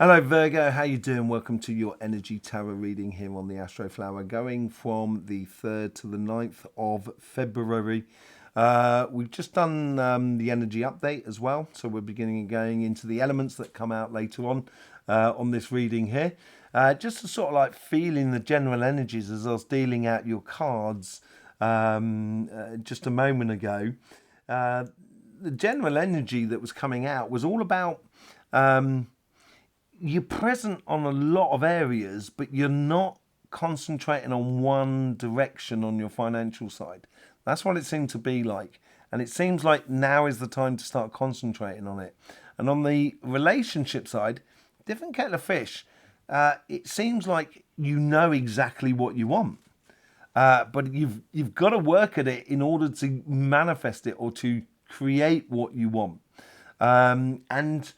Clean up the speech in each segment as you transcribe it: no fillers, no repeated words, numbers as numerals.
Hello Virgo, how you doing? Welcome to your energy tarot reading here on the Astroflower, going from the 3rd to the 9th of February. We've just done the energy update as well, so we're beginning going into the elements that come out later on this reading here. Just to sort of like feeling the general energies as I was dealing out your cards just a moment ago. The general energy that was coming out was all about you're present on a lot of areas, but you're not concentrating on one direction on your financial side. That's what it seemed to be like. And it seems like now is the time to start concentrating on it. And on the relationship side, different kettle of fish. It seems like you know exactly what you want. But you've got to work at it in order to manifest it or to create what you want. And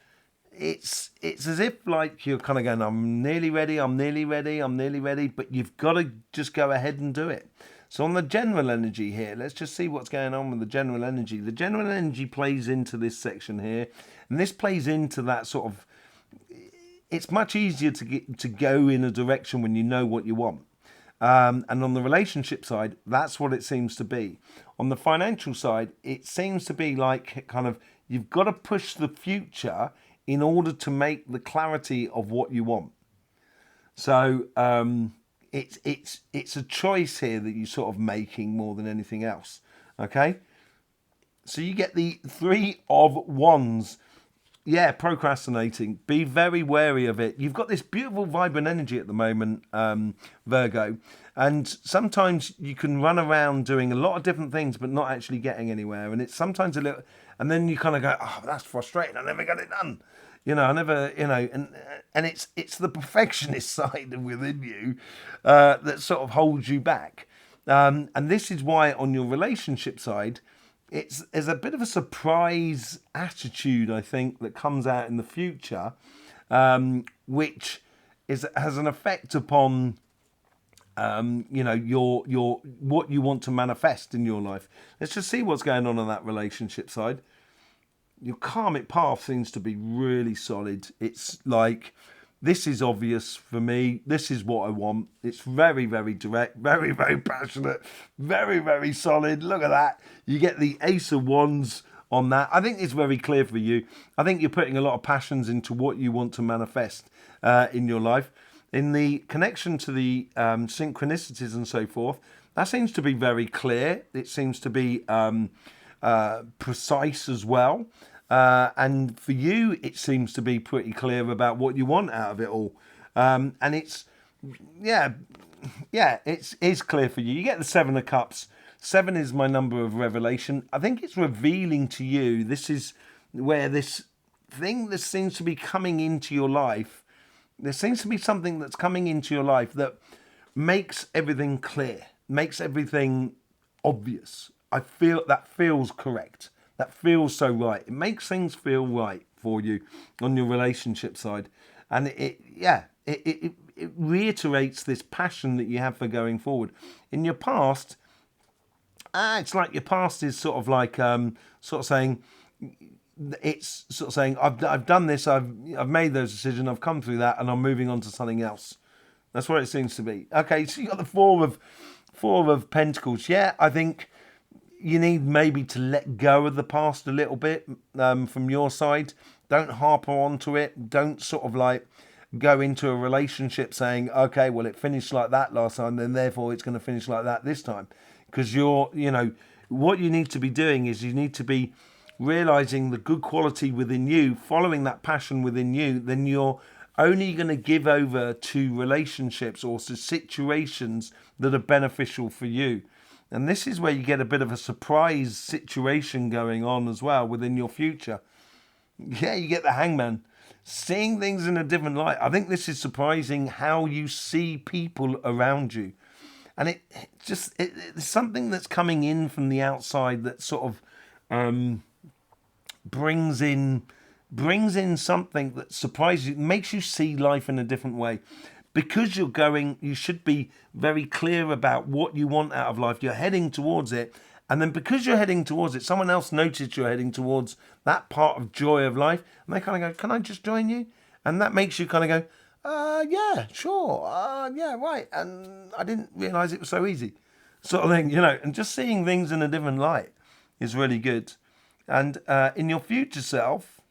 it's as if like you're kind of going, I'm nearly ready, but you've got to just go ahead and do it. So on the general energy here, let's just see what's going on with the general energy. The general energy plays into this section here, and this plays into that sort of, it's much easier to go in a direction when you know what you want. And on the relationship side, that's what it seems to be. On the financial side, it seems to be like kind of, you've got to push the future in order to make the clarity of what you want. So it's a choice here that you're sort of making more than anything else. Okay? So you get the 3 of Wands. Yeah, procrastinating. Be very wary of it. You've got this beautiful, vibrant energy at the moment, Virgo. And sometimes you can run around doing a lot of different things, but not actually getting anywhere. And it's sometimes a little... And then you kind of go, oh, that's frustrating. I never got it done. I never, and it's the perfectionist side within you that sort of holds you back. And this is why on your relationship side, there's a bit of a surprise attitude, I think, that comes out in the future, which has an effect upon your what you want to manifest in your life. Let's just see what's going on that relationship side. Your karmic path seems to be really solid. It's like, this is obvious for me. This is what I want. It's very, very direct, very, very passionate, very, very solid. Look at that. You get the Ace of Wands on that. I think it's very clear for you. I think you're putting a lot of passions into what you want to manifest in your life. In the connection to the synchronicities and so forth, that seems to be very clear. It seems to be precise as well. And for you, it seems to be pretty clear about what you want out of it all. And it's clear for you. You get the 7 of Cups. 7 is my number of revelation. I think it's revealing to you. This is where this thing that seems to be coming into your life. There seems to be something that's coming into your life that makes everything clear, makes everything obvious. I feel that feels correct. That feels so right. It makes things feel right for you on your relationship side. And it reiterates this passion that you have for going forward. In your past, it's like your past is sort of like sort of saying, it's sort of saying, I've done this, I've made those decisions, I've come through that, and I'm moving on to something else. That's what it seems to be. Okay, so you got the four of Pentacles. Yeah, I think you need maybe to let go of the past a little bit from your side. Don't harp onto it. Don't sort of like go into a relationship saying, okay, well, it finished like that last time, then therefore it's going to finish like that this time. Because what you need to be doing is you need to be realizing the good quality within you, following that passion within you. Then you're only going to give over to relationships or to situations that are beneficial for you. And this is where you get a bit of a surprise situation going on as well within your future. Yeah, you get the Hangman. Seeing things in a different light. I think this is surprising how you see people around you. And it's something that's coming in from the outside that sort of brings in something that surprises you, makes you see life in a different way. Because you should be very clear about what you want out of life. You're heading towards it. And then because you're heading towards it, someone else noticed you're heading towards that part of joy of life. And they kind of go, can I just join you? And that makes you kind of go, yeah, sure, yeah, right. And I didn't realise it was so easy, sort of thing, and just seeing things in a different light is really good. And in your future self,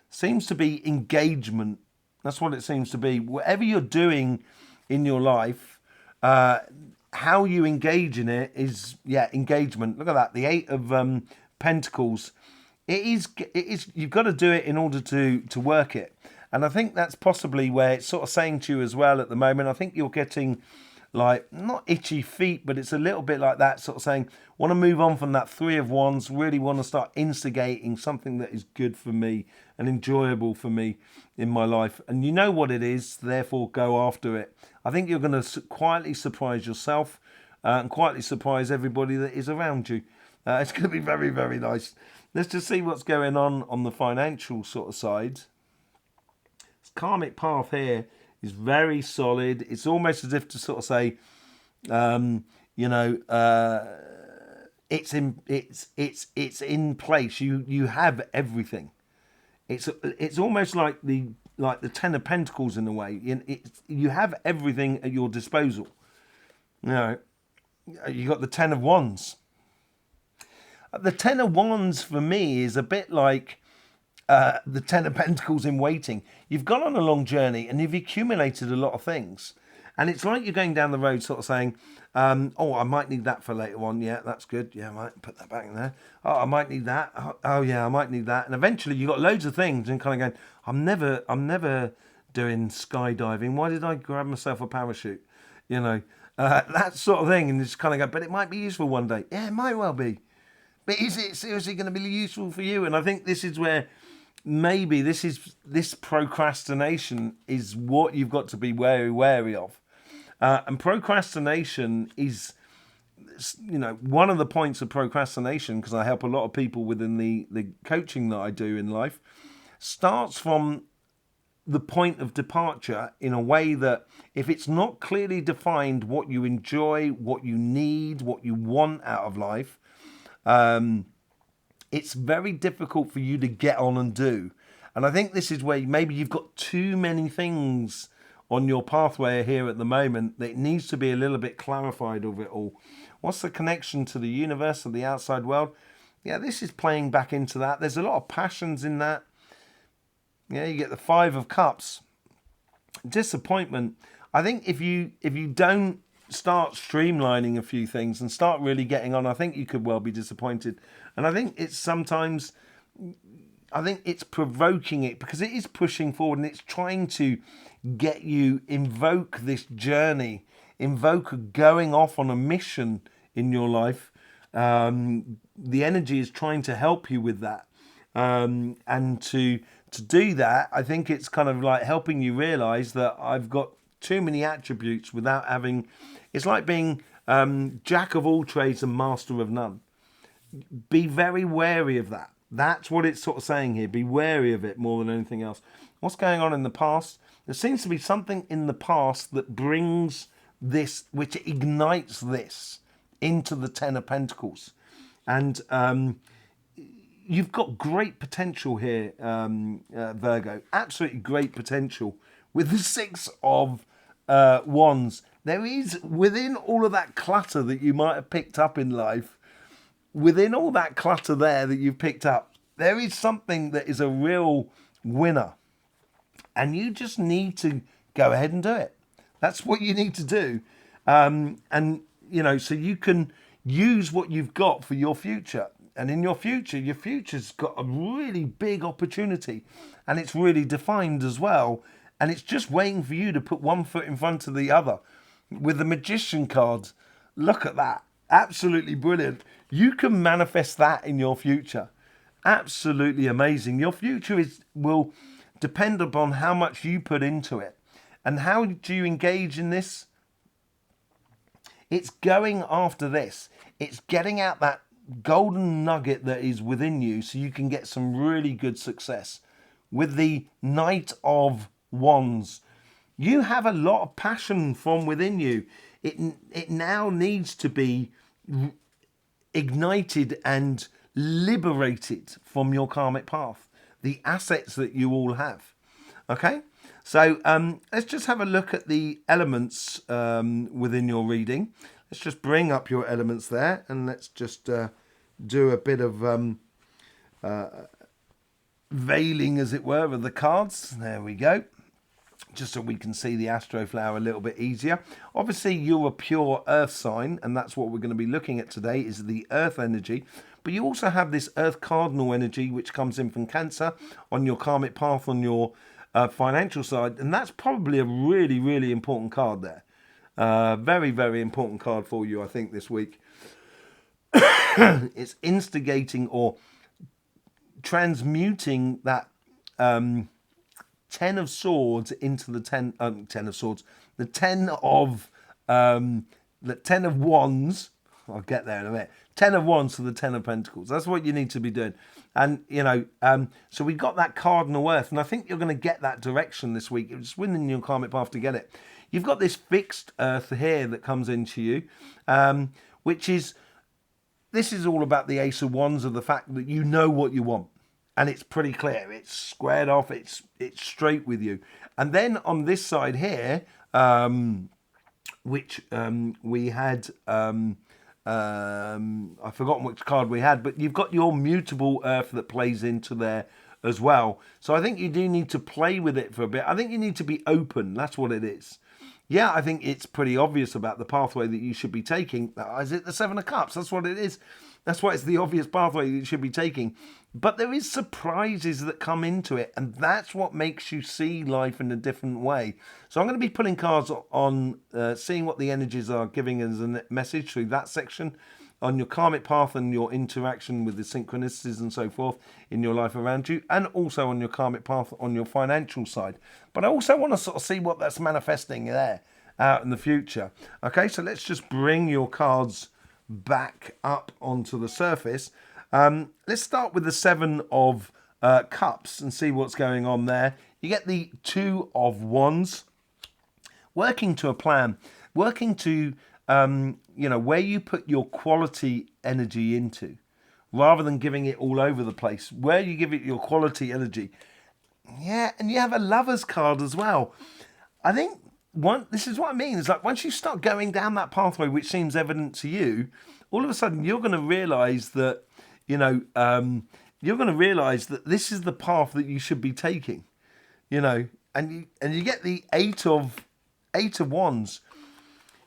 seems to be engagement. That's what it seems to be. Whatever you're doing in your life, how you engage in it is, engagement. Look at that, the Eight of Pentacles. It is. You've got to do it in order to work it. And I think that's possibly where it's sort of saying to you as well at the moment. I think you're getting like, not itchy feet, but it's a little bit like that, sort of saying, want to move on from that Three of Wands, really want to start instigating something that is good for me and enjoyable for me in my life. And you know what it is, therefore go after it. I think you're going to quietly surprise yourself and quietly surprise everybody that is around you. It's going to be very, very nice. Let's just see what's going on the financial sort of side. This karmic path here is very solid. It's almost as if to sort of say, it's in place. You have everything. It's almost like the Ten of Pentacles in a way. You have everything at your disposal. You got the Ten of Wands. The Ten of Wands for me is a bit like the Ten of Pentacles in waiting. You've gone on a long journey and you've accumulated a lot of things. And it's like you're going down the road sort of saying, I might need that for later on. Yeah, that's good. Yeah, I might put that back in there. Oh, I might need that. Oh yeah, I might need that. And eventually you've got loads of things and kind of going, I'm never doing skydiving. Why did I grab myself a parachute? That sort of thing. And just kind of go, but it might be useful one day. Yeah, it might well be. But is it seriously going to be useful for you? And I think this is where maybe this procrastination is what you've got to be very wary of. And procrastination is, one of the points of procrastination, because I help a lot of people within the coaching that I do in life, starts from the point of departure in a way that if it's not clearly defined what you enjoy, what you need, what you want out of life, it's very difficult for you to get on and do. And I think this is where maybe you've got too many things on your pathway here at the moment that it needs to be a little bit clarified of it all. What's the connection to the universe and the outside world? Yeah, this is playing back into that. There's a lot of passions in that. Yeah, you get the Five of Cups. Disappointment. I think if you don't start streamlining a few things and start really getting on, I think you could well be disappointed. And I think it's sometimes, I think it's provoking it because it is pushing forward and it's trying to get you, invoke this journey, invoke going off on a mission in your life. The energy is trying to help you with that. And to do that, I think it's kind of like helping you realize that I've got too many attributes without having, it's like being jack of all trades and master of none. Be very wary of that. That's what it's sort of saying here. Be wary of it more than anything else. What's going on in the past? There seems to be something in the past that brings this, which ignites this into the Ten of Pentacles. And you've got great potential here, Virgo. Absolutely great potential. With the Six of Wands, there is, within all of that clutter that you might have picked up in life, within all that clutter there that you've picked up, there is something that is a real winner. And you just need to go ahead and do it. That's what you need to do. So you can use what you've got for your future. And in your future's got a really big opportunity. And it's really defined as well. And it's just waiting for you to put one foot in front of the other. With the Magician cards, look at that. Absolutely brilliant. You can manifest that in your future. Absolutely amazing. Your future will depend upon how much you put into it. And how do you engage in this? It's going after this. It's getting out that golden nugget that is within you so you can get some really good success. With the Knight of Wands, you have a lot of passion from within you. It now needs to be ignited and liberated from your karmic path. the assets that you all have. Okay, so let's just have a look at the elements within your reading. Let's just bring up your elements there, and let's just do a bit of veiling, as it were, of the cards. There we go. Just so we can see the Astroflower a little bit easier. Obviously, you're a pure earth sign, and that's what we're going to be looking at today, is the earth energy. But you also have this earth cardinal energy, which comes in from Cancer on your karmic path, on your financial side. And that's probably a really, really important card there. Very, very important card for you, I think, this week. It's instigating or transmuting that 10 of swords into the 10 of swords, the 10 of wands. I'll get there in a minute. 10 of wands to the 10 of pentacles. That's what you need to be doing. And so we got that cardinal earth, and I think you're going to get that direction this week. It's winning your karmic path to get it. You've got this fixed earth here that comes into you, which is, this is all about the Ace of Wands, of the fact that you know what you want. And it's pretty clear. It's squared off. It's straight with you. And then on this side here, which we had, I've forgotten which card we had, but you've got your mutable earth that plays into there as well. So I think you do need to play with it for a bit. I think you need to be open. That's what it is. Yeah, I think it's pretty obvious about the pathway that you should be taking. Is it the Seven of Cups? That's what it is. That's why it's the obvious pathway that you should be taking. But there is surprises that come into it, and that's what makes you see life in a different way. So I'm going to be pulling cards on seeing what the energies are giving as a message through that section on your karmic path and your interaction with the synchronicities and so forth in your life around you, and also on your karmic path on your financial side. But I also want to sort of see what that's manifesting there out in the future. Okay, so let's just bring your cards back up onto the surface. Let's start with the Seven of Cups and see what's going on there. You get the Two of Wands, working to a plan, working to where you put your quality energy into, rather than giving it all over the place, where you give it your quality energy. Yeah, and you have a Lover's card as well. I think this is what I mean. It's like once you start going down that pathway, which seems evident to you, all of a sudden you're going to realise that, you're going to realise that this is the path that you should be taking, and you get the Eight of Wands.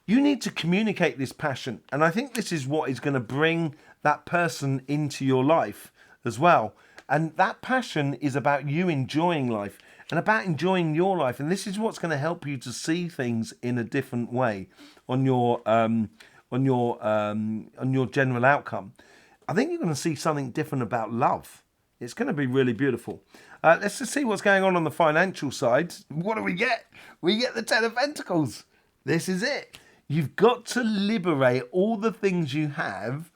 You need to communicate this passion, and I think this is what is going to bring that person into your life as well. And that passion is about you enjoying life and about enjoying your life. And this is what's going to help you to see things in a different way on your general outcome. I think you're going to see something different about love. It's going to be really beautiful. Let's just see what's going on the financial side. What do we get? We get the Ten of Pentacles. This is it. You've got to liberate all the things you have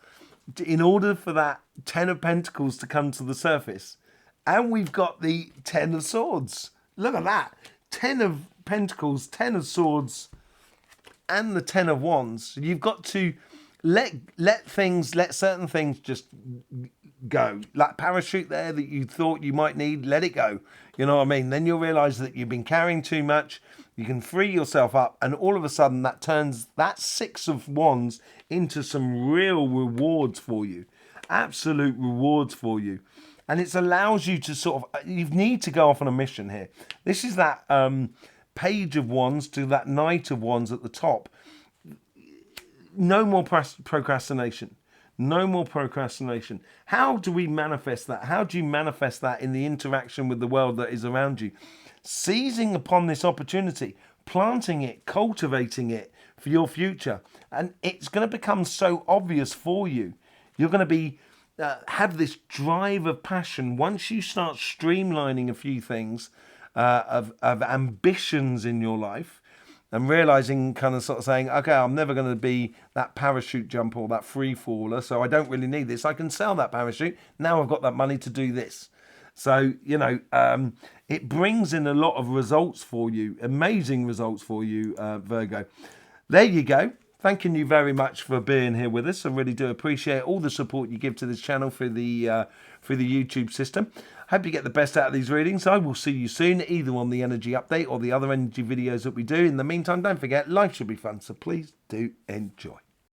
in order for that Ten of Pentacles to come to the surface. And we've got the Ten of Swords. Look at that. 10 of Pentacles, 10 of Swords, and the 10 of Wands. You've got to let certain things just go. Like parachute there that you thought you might need, let it go. You know what I mean? Then you'll realise that you've been carrying too much. You can free yourself up, and all of a sudden that turns that Six of Wands into some real rewards for you. Absolute rewards for you. And it allows you to sort of, you need to go off on a mission here. This is that Page of Wands to that Knight of Wands at the top. No more procrastination. No more procrastination. How do we manifest that? How do you manifest that in the interaction with the world that is around you? Seizing upon this opportunity, planting it, cultivating it for your future. And it's going to become so obvious for you. You're going to be have this drive of passion once you start streamlining a few things of ambitions in your life, and realizing, kind of sort of saying, okay, I'm never going to be that parachute jumper or that free faller, so I don't really need this. I can sell that parachute. Now I've got that money to do this. So, it brings in a lot of results for you, amazing results for you, Virgo. There you go. thanking you very much for being here with us. I really do appreciate all the support you give to this channel through the YouTube system. Hope you get the best out of these readings. I will see you soon, either on the energy update or the other energy videos that we do. In the meantime, don't forget, life should be fun, so please do enjoy.